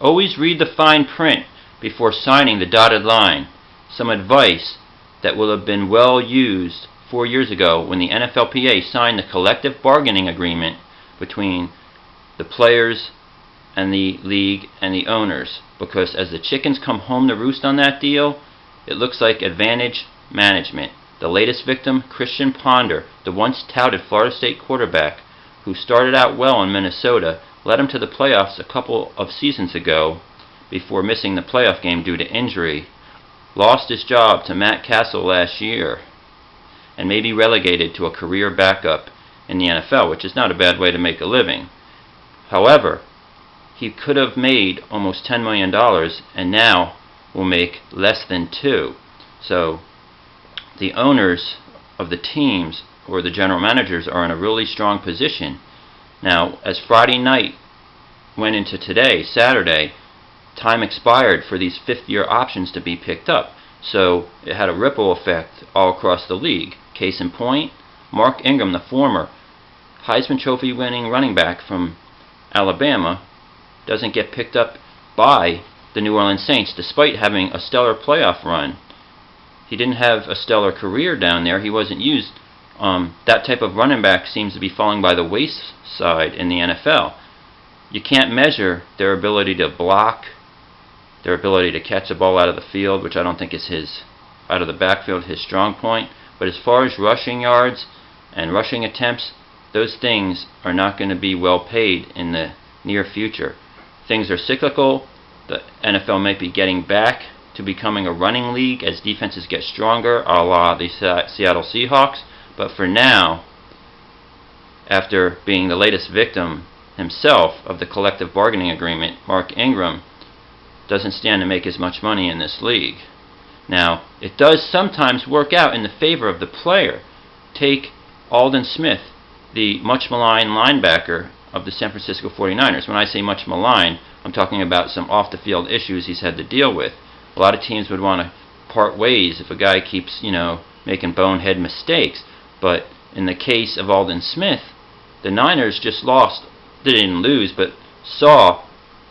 Always read the fine print before signing the dotted line. Some advice that will have been well used 4 years ago when the NFLPA signed the collective bargaining agreement between the players and the league and the owners. Because as the chickens come home to roost on that deal, it looks like advantage management. The latest victim, Christian Ponder, the once touted Florida State quarterback who started out well in Minnesota, led him to the playoffs a couple of seasons ago before missing the playoff game due to injury, lost his job to Matt Castle last year, and may be relegated to a career backup in the NFL, which is not a bad way to make a living. However, he could have made almost $10 million and now will make less than $2 million. So the owners of the teams or the general managers are in a really strong position. Now, as Friday night went into today, Saturday, time expired for these fifth-year options to be picked up. So it had a ripple effect all across the league. Case in point, Mark Ingram, the former Heisman Trophy winning running back from Alabama, doesn't get picked up by the New Orleans Saints despite having a stellar playoff run. He didn't have a stellar career down there. He wasn't used. That type of running back seems to be falling by the wayside in the NFL. You can't measure their ability to block, their ability to catch a ball out of the field, which I don't think is out of the backfield, his strong point. But as far as rushing yards and rushing attempts, those things are not going to be well paid in the near future. Things are cyclical. The NFL might be getting back to becoming a running league as defenses get stronger, a la the Seattle Seahawks. But for now, after being the latest victim himself of the collective bargaining agreement, Mark Ingram doesn't stand to make as much money in this league. Now, it does sometimes work out in the favor of the player. Take Aldon Smith, the much maligned linebacker of the San Francisco 49ers. When I say much maligned, I'm talking about some off-the-field issues he's had to deal with. A lot of teams would want to part ways if a guy keeps, making bonehead mistakes. But in the case of Aldon Smith, the Niners just lost. They didn't lose, but saw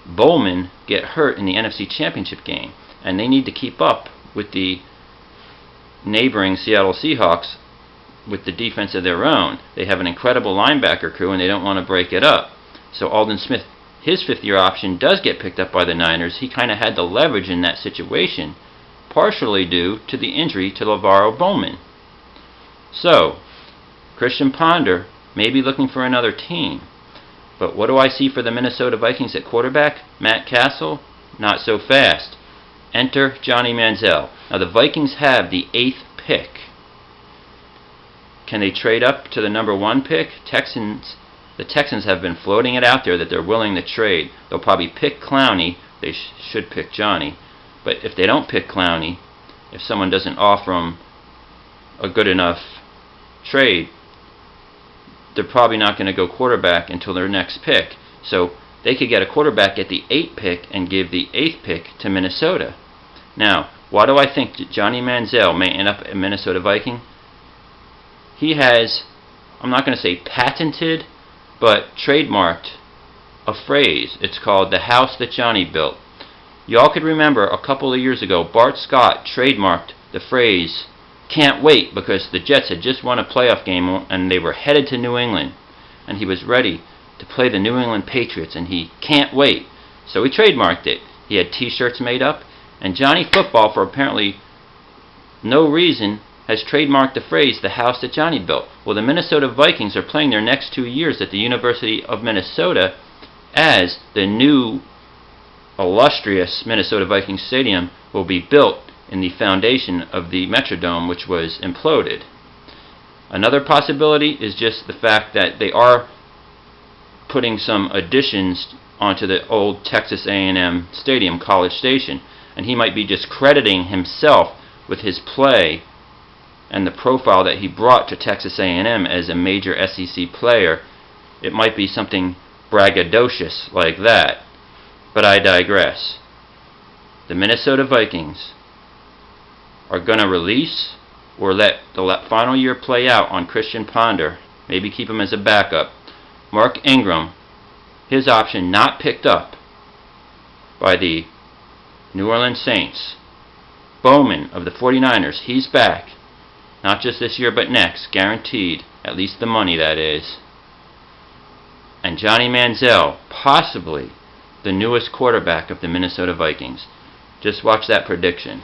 Bowman get hurt in the NFC Championship game. And they need to keep up with the neighboring Seattle Seahawks with the defense of their own. They have an incredible linebacker crew, and they don't want to break it up. So Aldon Smith, his fifth-year option does get picked up by the Niners. He kind of had the leverage in that situation, partially due to the injury to LeVar Bowman. So, Christian Ponder may be looking for another team. But what do I see for the Minnesota Vikings at quarterback? Matt Castle? Not so fast. Enter Johnny Manziel. Now the Vikings have the 8th pick. Can they trade up to the number 1 pick? The Texans have been floating it out there that they're willing to trade. They'll probably pick Clowney. They should pick Johnny. But if they don't pick Clowney, if someone doesn't offer them a good enough trade, they're probably not going to go quarterback until their next pick. So they could get a quarterback at the 8th pick and give the 8th pick to Minnesota. Now, why do I think Johnny Manziel may end up a Minnesota Viking? He has, I'm not going to say patented, but trademarked a phrase. It's called the house that Johnny built. Y'all could remember a couple of years ago, Bart Scott trademarked the phrase, "Can't wait," because the Jets had just won a playoff game and they were headed to New England. And he was ready to play the New England Patriots, and he can't wait. So he trademarked it. He had t-shirts made up, and Johnny Football, for apparently no reason, has trademarked the phrase, the house that Johnny built. Well, the Minnesota Vikings are playing their next 2 years at the University of Minnesota as the new illustrious Minnesota Vikings Stadium will be built in the foundation of the Metrodome, which was imploded. Another possibility is just the fact that they are putting some additions onto the old Texas A&M Stadium, College Station, and he might be just crediting himself with his play and the profile that he brought to Texas A&M as a major SEC player. It might be something braggadocious like that, but I digress. The Minnesota Vikings are going to release or let the final year play out on Christian Ponder, maybe keep him as a backup. Mark Ingram, his option not picked up. by the New Orleans Saints. Bowman of the 49ers, he's back. Not just this year, but next, guaranteed. At least the money, that is. And Johnny Manziel, possibly the newest quarterback of the Minnesota Vikings. Just watch that prediction.